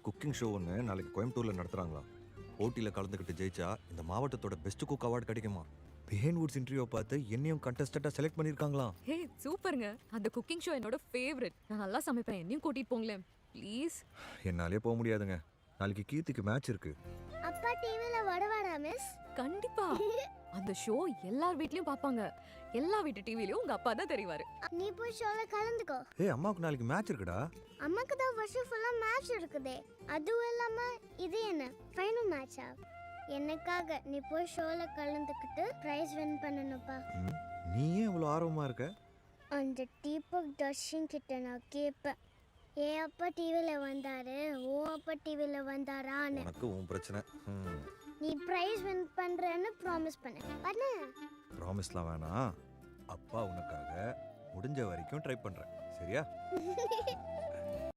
Cooking show ஒன்று நாளைக்கு கோயம்புத்தூரில் நடத்துகிறாங்களா. போட்டியில் கலந்துக்கிட்டு ஜெயிச்சா இந்த மாவட்டத்தோட பெஸ்ட் குக் அவார்டு கிடைக்குமா. பிஹைண்ட் வுட்ஸ் இன்டர்வியூ பார்த்து என்னையும் கண்டஸ்டண்ட்டாக செலக்ட் பண்ணியிருக்காங்களாம். ஹே சூப்பருங்க. அந்த குக்கிங் ஷோ என்னோட ஃபேவரட். நான் நல்லா சமைப்பேன். என்னையும் கூட்டிட்டு போங்களேன் ப்ளீஸ். என்னாலே போக முடியாதுங்க. நாளைக்கு கீர்த்திக்கு மேட்ச் இருக்கு. அப்பா டிவில வருவாரா மிஸ்? கண்டிப்பா. அந்த ஷோ எல்லார் வீட்லயும் பாப்பாங்க. எல்லா வீட்டு டிவிலயும் உங்க அப்பா தான் தெரிவாரு. நீ போய் ஷோல கலந்துக்கோ. அம்மாவுக்கு நாளைக்கு மேட்ச் இருக்குடா. அம்மாக்கு தான் வருஷம் ஃபுல்லா மேட்ச் இருக்குதே. அதுவும் இல்லாம இது என்ன ஃபைனல் மேட்சா? எனக்காக நீ போய் ஷோல கலந்துக்கிட்டு பிரைஸ் வின் பண்ணணும்ப்பா. நீ ஏன் இவ்வளோ ஆர்வமாக இருக்க? அந்த தீபக் தர்ஷன் கிட்ட நான் கேட்பேன், ஏன் அப்பா டிவில வந்தாரு, ஓ அப்பா டிவில வந்தாரான்னு. உனக்கு உன் பிரச்சனை. நீ பிரைஸ் வின் பண்றேன்னு ப்ராமிஸ் பண்ணு. ப்ராமிஸ்லாம் வேணாம். அப்பா உனக்காக முடிஞ்ச வரைக்கும் ட்ரை பண்ணுறேன், சரியா?